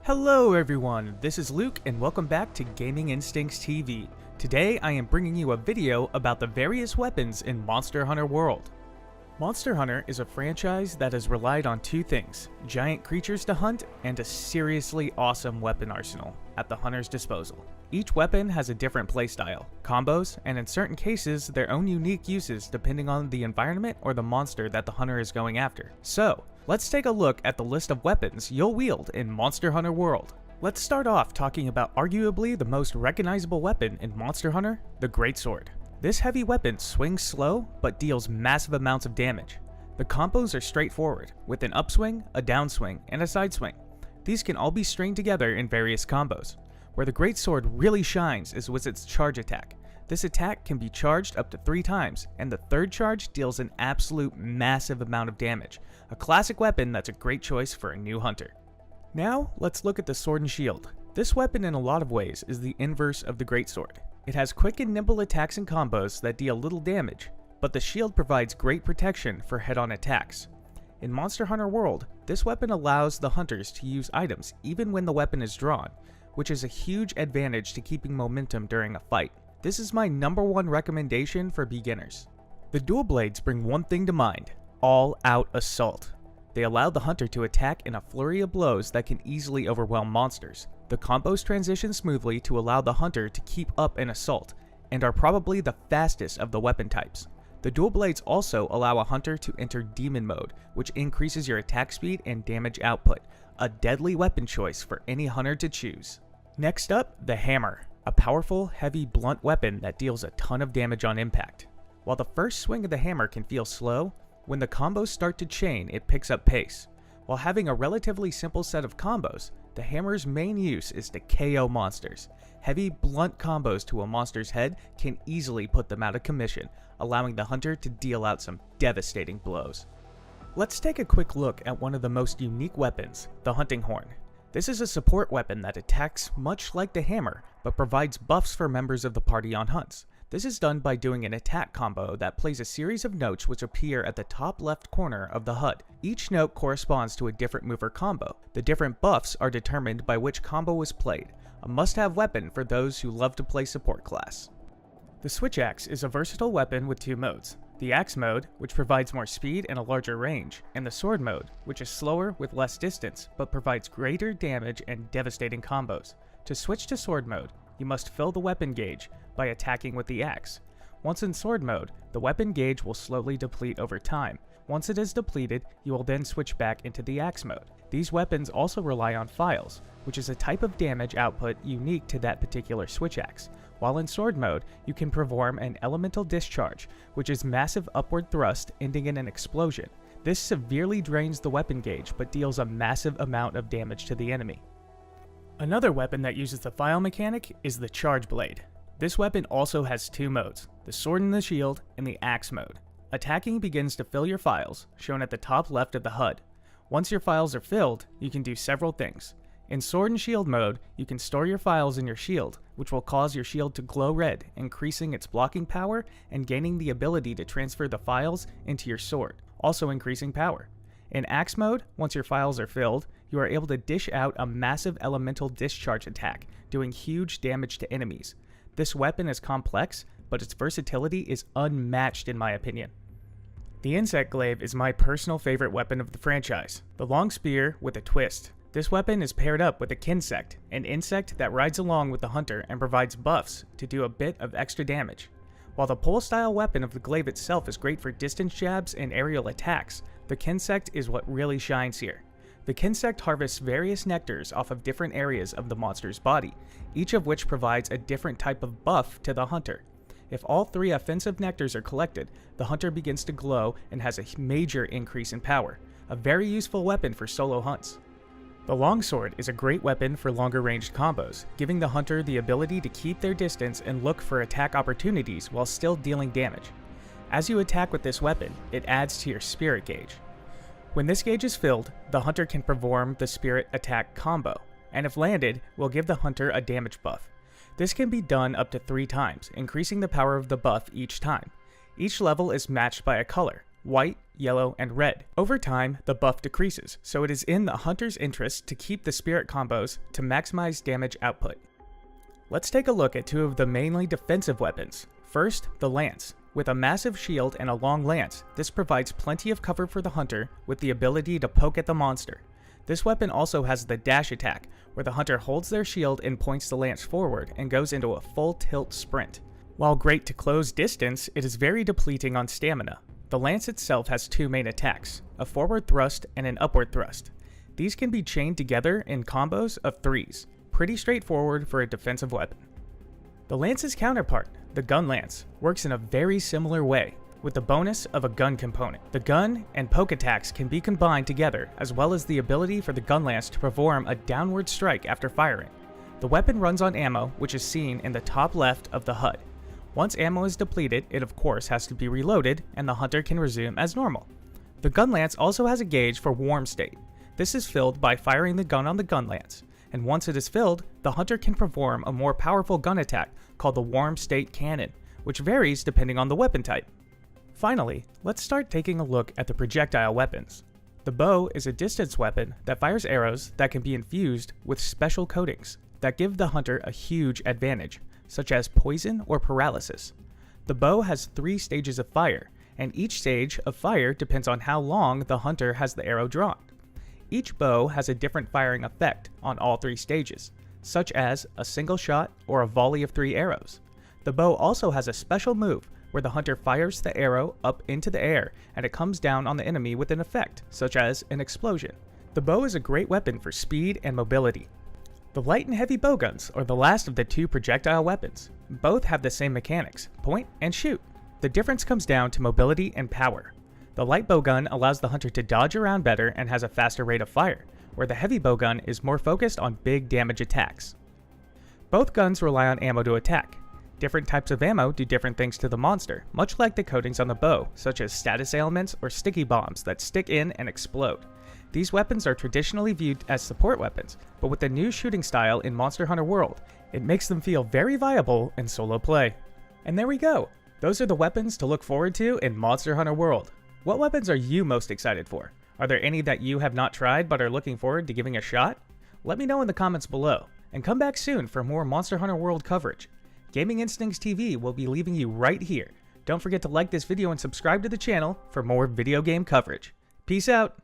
Hello everyone, this is Luke and welcome back to Gaming Instincts TV. Today I am bringing you a video about the various weapons in Monster Hunter World. Monster Hunter is a franchise that has relied on two things: giant creatures to hunt and a seriously awesome weapon arsenal at the hunter's disposal. Each weapon has a different playstyle, combos, and in certain cases their own unique uses depending on the environment or the monster that the hunter is going after. So, let's take a look at the list of weapons you'll wield in Monster Hunter World. Let's start off talking about arguably the most recognizable weapon in Monster Hunter, the Greatsword. This heavy weapon swings slow, but deals massive amounts of damage. The combos are straightforward, with an upswing, a downswing, and a sideswing. These can all be stringed together in various combos. Where the Greatsword really shines is with its charge attack. This attack can be charged up to 3 times, and the third charge deals an absolute massive amount of damage. A classic weapon that's a great choice for a new hunter. Now, let's look at the Sword and Shield. This weapon in a lot of ways is the inverse of the Greatsword. It has quick and nimble attacks and combos that deal little damage, but the shield provides great protection for head-on attacks. In Monster Hunter World, this weapon allows the hunters to use items even when the weapon is drawn, which is a huge advantage to keeping momentum during a fight. This is my #1 recommendation for beginners. The dual blades bring one thing to mind: all-out assault. They allow the hunter to attack in a flurry of blows that can easily overwhelm monsters. The combos transition smoothly to allow the hunter to keep up an assault, and are probably the fastest of the weapon types. The dual blades also allow a hunter to enter demon mode, which increases your attack speed and damage output, a deadly weapon choice for any hunter to choose. Next up, the hammer, a powerful, heavy, blunt weapon that deals a ton of damage on impact. While the first swing of the hammer can feel slow, when the combos start to chain, it picks up pace. While having a relatively simple set of combos, the hammer's main use is to KO monsters. Heavy, blunt combos to a monster's head can easily put them out of commission, allowing the hunter to deal out some devastating blows. Let's take a quick look at one of the most unique weapons, the hunting horn. This is a support weapon that attacks much like the hammer, but provides buffs for members of the party on hunts. This is done by doing an attack combo that plays a series of notes which appear at the top left corner of the HUD. Each note corresponds to a different move or combo. The different buffs are determined by which combo was played, a must-have weapon for those who love to play support class. The Switch Axe is a versatile weapon with 2 modes. The Axe mode, which provides more speed and a larger range, and the Sword mode, which is slower with less distance, but provides greater damage and devastating combos. To switch to Sword mode, you must fill the weapon gauge by attacking with the axe. Once in Sword mode, the weapon gauge will slowly deplete over time. Once it is depleted, you will then switch back into the axe mode. These weapons also rely on files, which is a type of damage output unique to that particular Switch Axe. While in Sword mode, you can perform an elemental discharge, which is massive upward thrust ending in an explosion. This severely drains the weapon gauge, but deals a massive amount of damage to the enemy. Another weapon that uses the file mechanic is the Charge Blade. This weapon also has 2 modes, the Sword and the Shield and the Axe mode. Attacking begins to fill your files, shown at the top left of the HUD. Once your files are filled, you can do several things. In Sword and Shield mode, you can store your files in your shield, which will cause your shield to glow red, increasing its blocking power and gaining the ability to transfer the files into your sword, also increasing power. In Axe mode, once your files are filled, you are able to dish out a massive elemental discharge attack, doing huge damage to enemies. This weapon is complex, but its versatility is unmatched in my opinion. The Insect Glaive is my personal favorite weapon of the franchise, the long spear with a twist. This weapon is paired up with a Kinsect, an insect that rides along with the hunter and provides buffs to do a bit of extra damage. While the pole-style weapon of the glaive itself is great for distance jabs and aerial attacks, the Kinsect is what really shines here. The Kinsect harvests various nectars off of different areas of the monster's body, each of which provides a different type of buff to the hunter. If all 3 offensive nectars are collected, the hunter begins to glow and has a major increase in power, a very useful weapon for solo hunts. The longsword is a great weapon for longer ranged combos, giving the hunter the ability to keep their distance and look for attack opportunities while still dealing damage. As you attack with this weapon, it adds to your spirit gauge. When this gauge is filled, the hunter can perform the spirit attack combo, and if landed, will give the hunter a damage buff. This can be done up to 3 times, increasing the power of the buff each time. Each level is matched by a color. white, yellow, and red. Over time, the buff decreases, so it is in the hunter's interest to keep the spirit combos to maximize damage output. Let's take a look at two of the mainly defensive weapons. First, the lance. With a massive shield and a long lance, this provides plenty of cover for the hunter with the ability to poke at the monster. This weapon also has the dash attack, where the hunter holds their shield and points the lance forward and goes into a full tilt sprint. While great to close distance, it is very depleting on stamina. The lance itself has two main attacks, a forward thrust and an upward thrust. These can be chained together in combos of 3s. Pretty straightforward for a defensive weapon. The lance's counterpart, the Gunlance, works in a very similar way, with the bonus of a gun component. The gun and poke attacks can be combined together, as well as the ability for the Gunlance to perform a downward strike after firing. The weapon runs on ammo, which is seen in the top left of the HUD. Once ammo is depleted, it of course has to be reloaded, and the hunter can resume as normal. The Gunlance also has a gauge for warm state. This is filled by firing the gun on the Gunlance, and once it is filled, the hunter can perform a more powerful gun attack called the warm state cannon, which varies depending on the weapon type. Finally, let's start taking a look at the projectile weapons. The bow is a distance weapon that fires arrows that can be infused with special coatings that give the hunter a huge advantage, such as poison or paralysis. The bow has 3 stages of fire, and each stage of fire depends on how long the hunter has the arrow drawn. Each bow has a different firing effect on all 3 stages, such as a single shot or a volley of 3 arrows. The bow also has a special move where the hunter fires the arrow up into the air and it comes down on the enemy with an effect, such as an explosion. The bow is a great weapon for speed and mobility. The light and heavy bowguns are the last of the 2 projectile weapons. Both have the same mechanics, point and shoot. The difference comes down to mobility and power. The light bowgun allows the hunter to dodge around better and has a faster rate of fire, where the heavy bowgun is more focused on big damage attacks. Both guns rely on ammo to attack. Different types of ammo do different things to the monster, much like the coatings on the bow, such as status ailments or sticky bombs that stick in and explode. These weapons are traditionally viewed as support weapons, but with the new shooting style in Monster Hunter World, it makes them feel very viable in solo play. And there we go! Those are the weapons to look forward to in Monster Hunter World. What weapons are you most excited for? Are there any that you have not tried but are looking forward to giving a shot? Let me know in the comments below, and come back soon for more Monster Hunter World coverage. Gaming Instincts TV will be leaving you right here. Don't forget to like this video and subscribe to the channel for more video game coverage. Peace out!